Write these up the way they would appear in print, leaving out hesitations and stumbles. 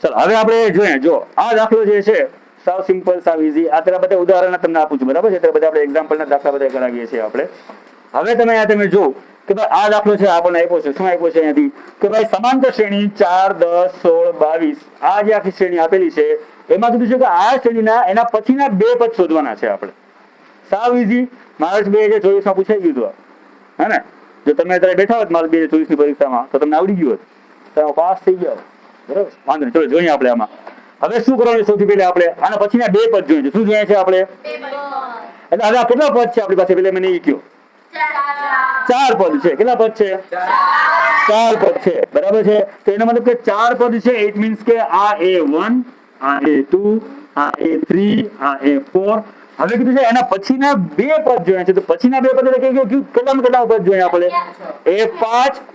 ચલો હવે આપણે જોઈએ, જો આ દાખલો જે છે સાવ સિમ્પલ, સાવ ઈઝી. આ બધા બધા ઉદાહરણ તમને આપું છું, બરાબર છે? એટલે બધા આપણે એક્ઝામ્પલના દાખલા બધા કરાવીએ છીએ આપણે. હવે તમે જો કે ભાઈ આ દાખલો છે, આપણને આપ્યો છે. શું આપ્યો છે અહીંયાથી? કે ભાઈ સમાંતર શ્રેણી 4, 10, 16, 22 આ જે આખી શ્રેણી આપેલી છે એમાં કીધું છે કે આ શ્રેણીના એના પછીના બે પદ શોધવાના છે આપણે. સાવ ઈઝી. માર્ચ 2024 માં પૂછાઈ ગયું હતું, હે ને? જો તમે અત્યારે બેઠા હોત માર્ચ 2024 ની પરીક્ષામાં તો તમને આવડી ગયું હોત, તમે પાસ થઈ ગયા. બરાબર, વાંધો નહીં. ચલો જોઈએ આપણે આમાં. હવે શું કરવાનું? સૌથી પહેલા આપણે આના પછીના બે પદ જોઈએ છે. શું જોઈએ છે આપણે? એટલે હવે આ કેટલા પદ છે આપણી પાસે? પેલા મને એ કહ્યું. 4 પદ છે. કેટલા પદ છે? 4 પદ છે. બરાબર છે. તો એનો મતલબ કે 4 પદ છે. ઇટ મીન્સ કે આ A1, આ A2, આ A3, આ A4. હવે કીધું છે એના પછીના બે પદ જોઈએ છે. તો પછીના બે પદ એટલે કેટલા પદ જોઈએ આપણે? A5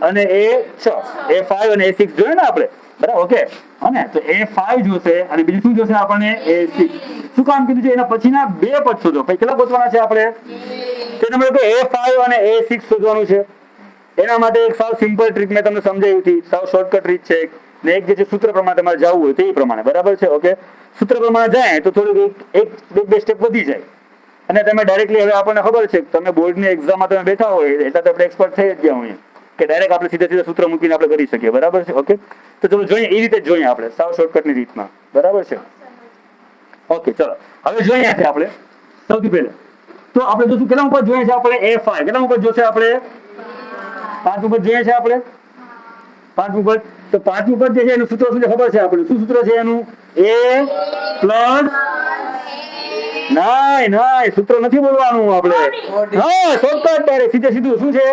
અને A6, A5 અને A6 જોઈએ ને આપણે, બરાબર? ઓકે. અને તો A5 જોશે અને બીજું શું જોશે આપણને? A6. શું કામ કીધું છે? એના પછીના બે પદ શોધો. પછી કેટલા ગોતવાના છે આપણે? તેનો મતલબ કે A5 અને A6 શોધવાનું છે. એના માટે એક સાવ સિમ્પલ ટ્રીક મેં તમને સમજાવી હતી. સાવ શોર્ટકટ ટ્રીક છે ને એક જે છે સૂત્ર પ્રમાણે તમારે જવું હોય તે પ્રમાણે, બરાબર છે? ઓકે. સૂત્ર પ્રમાણે જાય તો થોડુંક બે સ્ટેપ વધી જાય અને તમે ડાયરેક્ટલી, હવે આપણને ખબર છે તમે બોર્ડની એક્ઝામમાં તમે બેઠા હોય એટલે આપણે એક્સપર્ટ થઈ જ ગયા હોઈએ કે ડાયરેક્ટ આપણે સીધા સૂત્ર મૂકીને આપણે કરી શકીએ, બરાબર છે? ઓકે. તો ચલો જોઈએ, એ રીતે જોઈએ આપણે સાવ શોર્ટકટની રીતમાં, બરાબર છે? ઓકે. ચલો હવે જોઈએ છે આપણે સૌથી પહેલા તો આપણે જોશું કેટલા ઉપર જોઈએ છે આપણે? A5. કેટલા ઉપર જોશે આપણે? 5 ઉપર જોઈએ છે આપણે? 5 ઉપર. તો 5 ઉપર જે છે એનું સૂત્ર શું છે ખબર છે આપણે? શું સૂત્ર છે એનું? A પ્લસ નહીં, સૂત્ર નથી બોલવાનું આપણે. હા, શોર્ટકટ ડાયરેક્ટ સીધે સીધું. શું છે?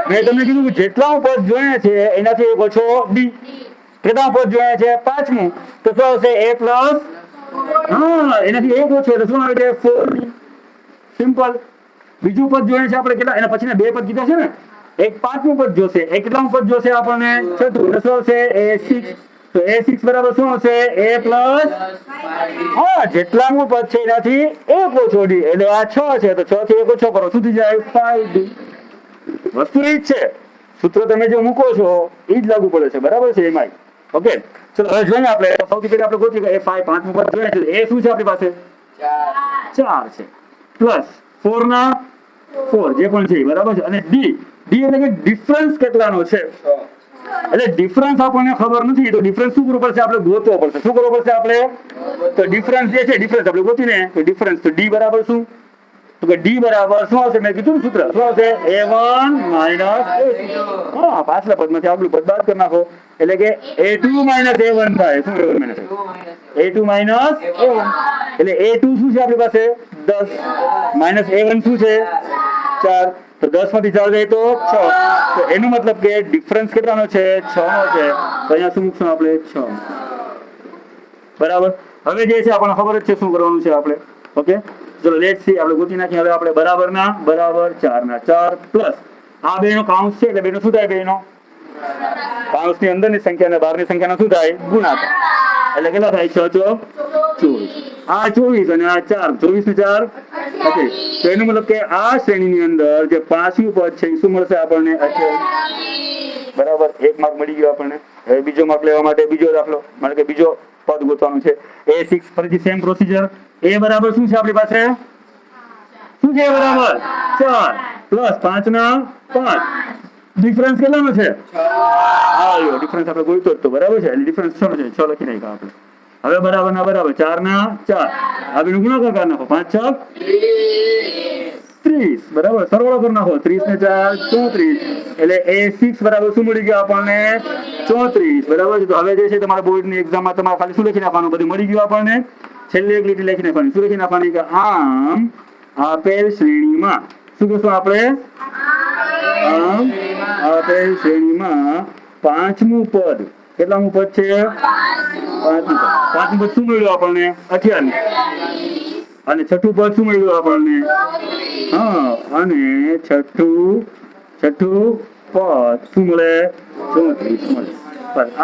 મેં તમને કીધું કે જેટલા પદ જોઈએ છે એનાથી એક ઓછો D. કેટલા પદ જોઈએ છે? 5મું. તો શું આવશે? A પ્લસ, હા, એનાથી એક ઓછો એટલે શું આવે? 4D. સિમ્પલ. બીજું પદ જોઈએ છે આપણે કેટલા? એના પછીના બે પદ કીધા છે ને. એક 5મું પદ જોશે, એક કેટલામું પદ જોશે આપણને? 6થું. શું આવશે? A6. તો A6 બરાબર શું હશે? A પ્લસ, હા, જેટલામું પદ છે એનાથી એક ઓછો D એટલે આ 6 છે તો 6 થી એક ઓછો કરો, શું થઈ જાય? 5D. વસ્તુ એ જ છે. સૂત્ર તમે જે મૂકો છો એ જ લાગુ પડે છે, બરાબર છે? એમાં. ઓકે. ચલો હવે જોઈએ આપણે. સૌથી પહેલા આપણે ગોતીએ કે A5 5મું પદ જોઈએ છે. A શું છે આપણી પાસે? 4 છે. પ્લસ 4 ના 4 જે પણ છે, બરાબર છે? અને D એટલે કે ડિફરન્સ કેટલાનો છે? એટલે ડિફરન્સ આપણને ખબર નથી તો ડિફરન્સ શું કરવું પડશે? આપણે ગોતવો પડશે. શું કરવું પડશે આપણે? તો ડિફરન્સ જે છે ડિફરન્સ આપણે ગોતીને તો ડિફરન્સ તો D બરાબર શું? તો કે D બરાબર શું આવશે? મેં કીધું સૂત્ર શું આવશે? A1 minus A2. હા, પાછલા પદમાંથી આગલું પદ બાદ કરી નાખો એટલે કે A2 માઇનસ A1 થાય. શું A2 માઇનસ A1 એટલે A2 શું છે આપણી પાસે? 10 માઇનસ A1 શું છે? 4. તો 10 માંથી 4 જાય તો 6. તો એનો મતલબ કે ડિફરન્સ કેટલાનો છે? 6 નો છે. તો અહીંયા શું મૂકશું આપણે? 6. બરાબર. હવે જે છે આપણને ખબર જ છે શું કરવાનું છે આપણે. ઓકે. ચલો લેટ્સ સી. આપણે ગોતી નાખીએ. હવે આપણે બરાબરના બરાબર 4 ના 4 પ્લસ આ બેનો કાઉન્સ છે એટલે બેનો શું થાય? બેનો કાઉન્સની અંદરની સંખ્યા અને બહારની સંખ્યાનો શું થાય? ગુણાકાર. એટલે કેટલા થાય? 6 ચોક 24. આ 24 અને આ 4, 24 ને 4 ઓકે. તો એનું મતલબ કે આ શ્રેણીની અંદર જે 5મું પદ છે એ શું મળશે આપણને? 28. બરાબર. 1 માર્ક મળી ગયો આપણને. હવે બીજો માર્ક લેવા માટે બીજો દાખલો, એટલે કે બીજો પદ ગોતવાનું છે. A6 ફરીથી સેમ પ્રોસીજર. A બરાબર શું છે આપણી પાસે? શું છે? બરાબર 4 પ્લસ 5 ના 5. ડિફરન્સ કેટલાનો છે? 6. આવ્યો ડિફરન્સ આપણે ગોઈતો તો, બરાબર છે? એટલે ડિફરન્સ 6 છે. 6 લખી નાખ્યો આપણે. હવે બરાબર ના બરાબર 4 ના 4. આ બેનો ગુણાકાર કરી નાખો. 5 6 30. બરાબર. સરવાળો કરી નાખો. 30 ને 4 34. એટલે A6 બરાબર શું મળી ગયું આપણને? 34. બરાબર છે. તો હવે જે છે તમારા બોર્ડની એક્ઝામમાં તમારે ખાલી શું લખી નાખવાનું? બધું મળી ગયું આપણને. છેલ્લી એક લીટી લખી નાખવાની. શું લખી નાખવાની? કે આમ આપેલ શ્રેણીમાં શું કહેશું આપણે? આમ આપેલ શ્રેણીમાં 5મું પદ. કેટલામું પદ છે? 5મું પદ. 5મું પદ શું મળ્યું આપણને? 28. અને 6થું પદ શું મળ્યું આપણને? હા, અને છઠ્ઠું પદ શું મળે? 34 મળે.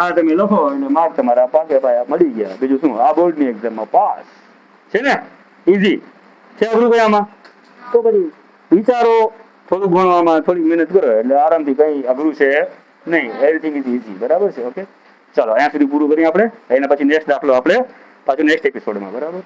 આ તમે લખો એટલે માર્ક તમારા પાકે પાયા મળી ગયા. બીજું શું? આ બોર્ડની એક્ઝામમાં પાસ છે ને. ઈઝી છે અઘરું કઈ આમાં? તો પછી વિચારો, થોડું ભણવામાં થોડી મહેનત કરો એટલે આરામથી કઈ અઘરું છે નહીં. Everything is easy. બરાબર છે? ઓકે. ચલો અહીંયા સુધી પૂરું કરીએ આપણે, એના પછી નેક્સ્ટ દાખલો આપણે પાછું નેક્સ્ટ એપિસોડમાં, બરાબર.